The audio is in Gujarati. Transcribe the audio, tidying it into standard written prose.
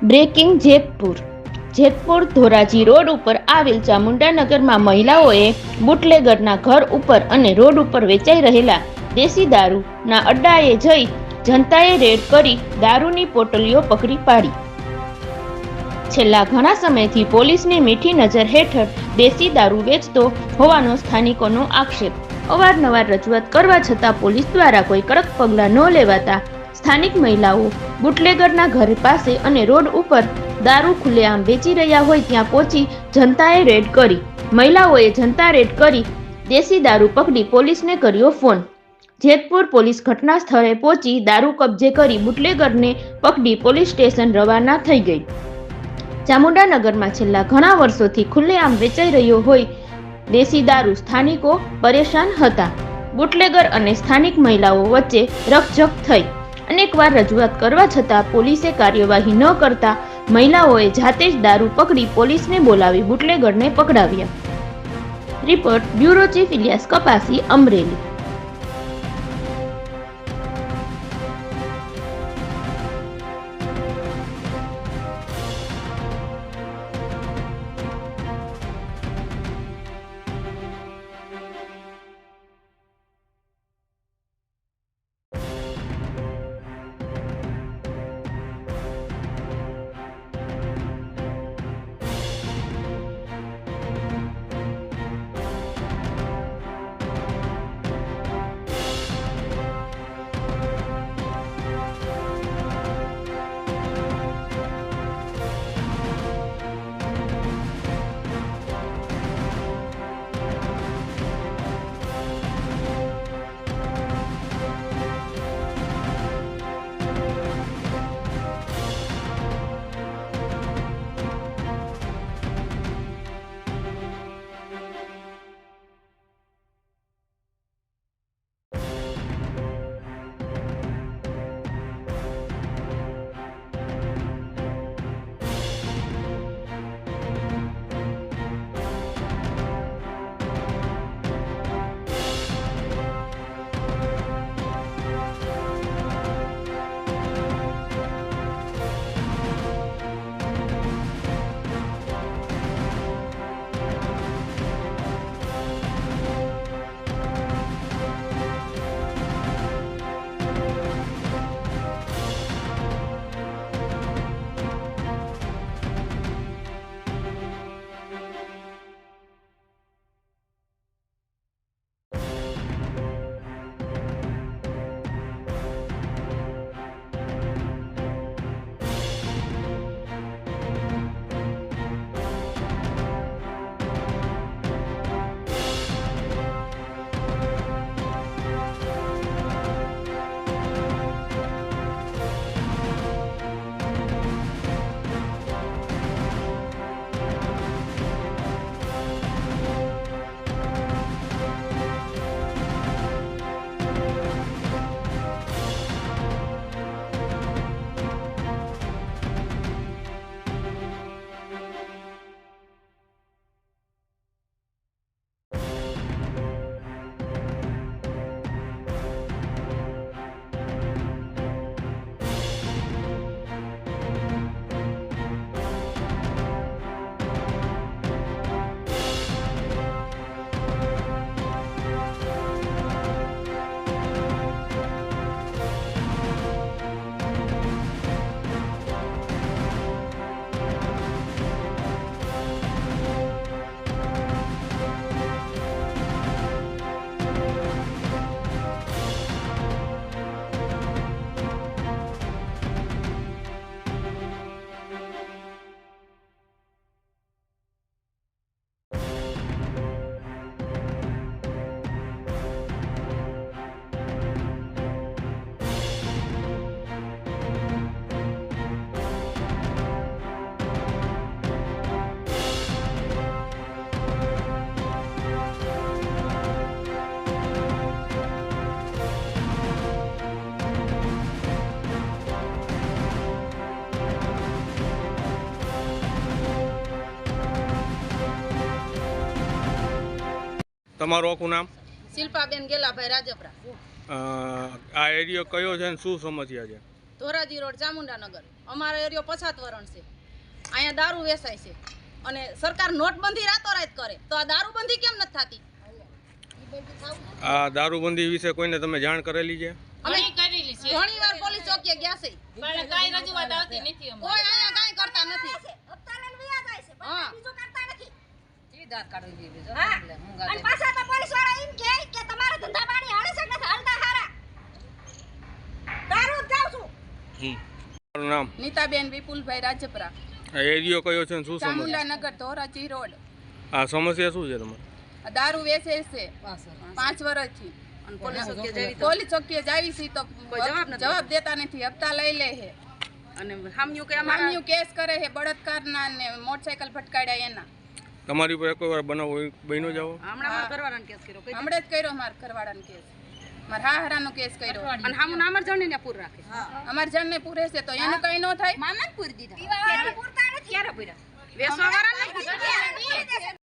બ્રેકિંગ જેતપુર ધોરાજી રોડ ઉપર આવેલ ચામુંડાનગરમાં મહિલાઓએ બુટલેગરના ઘર ઉપર અને રોડ ઉપર વેચાઈ રહેલા દેશી દારૂના અડ્ડાએ જઈ જનતાએ રેડ કરી દારૂની પોટલીઓ પકડી પાડી। છેલ્લા ઘણા સમયથી પોલીસની મીઠી નજર હેઠળ દેશી દારૂ વેચતો હોવાનો સ્થાનિકોનો આક્ષેપ। અવારનવાર રજૂઆત કરવા છતાં પોલીસ દ્વારા કોઈ કડક પગલાં ન લેવાતા સ્થાનિક મહિલાઓ બુટલેગરના ઘર પાસે અને રોડ ઉપર દારૂ ખુલ્લેઆમ વેચી રહ્યા હોય ત્યાં પહોંચી જનતાએ રેડ કરી। મહિલાઓએ જનતા રેડ કરી દેશી દારૂ પકડી પોલીસને કર્યો ફોન। જેતપુર પોલીસ ઘટના સ્થળે પહોંચી દારૂ કબજે કરી બુટલેગરને પકડી પોલીસ સ્ટેશન રવાના થઈ ગઈ। ચામુંડાનગરમાં છેલ્લા ઘણા વર્ષોથી ખુલ્લેઆમ વેચાઈ રહ્યો હોય દેશી દારૂ સ્થાનિકો પરેશાન હતા। બુટલેગર અને સ્થાનિક મહિલાઓ વચ્ચે રકઝક થઈ। અનેકવાર રજૂઆત કરવા છતાં પોલીસે કાર્યવાહી ન કરતા મહિલાઓએ જાતે જ દારૂ પકડી પોલીસને બોલાવી બુટલેગરને પકડાવ્યા। Report bureau chief Ilyas Kapasi, Amreli. તમારું આખું નામ? શિલ્પાબેન ગેલાભાઈ રાજપરા। આ એરિયો કયો છે ને શું સમસ્યા છે? ધોરાજી રોડ ચામુંડાનગર અમારો એરિયો પછાત વરણ છે. અહીંયા દારૂ વેચાય છે અને સરકાર નોટબંધી રાતોરાત કરે તો આ દારૂબંધી કેમ નથી થતી? આ દારૂબંધી વિશે કોઈને તમે જાણ કરેલી છે? અમે ઘણીવાર પોલીસ ચોકીએ ગયા છે, કોઈ અહીંયા કાંઈ કરતા નથી. હા. અને પાછા તો પોલીસ વાળા એમ કહે કે તમારા ધંધા પાણી હાલે છે કે નથી હાલતા હારા. દારૂ જ જાઉં છું. તમારું નામ? નીતાબેન વિપુલભાઈ રાજપરા, આ એરિયો કયો છે ને શું સમસ્યા? ચામુંડાનગર ધોરાજી રોડ. આ સમસ્યા શું છે તમારે? દારૂ વેચે છે 5 વર્ષથી. પોલીસ ચોકીએ જાવી છે તો જવાબ દેતા નથી, હપ્તા લઈ લે છે અને હામ્યું કેસ કરે છે બળાત્કારના ને મોટરસાયકલ ફટકાડ્યા એના. તમારી ઉપર કોઈ વાર બનાવ બન્યો જાવ? હમણાં જ કર્યો મારા ઘરવાળાનો કેસ, મારા હાહરાનો કેસ કર્યો અને અમાર જણને પૂર રાખે, અમાર જણને પૂરે છે તો એનું કઈ ન થાય. પીવા વાળાને પૂરતા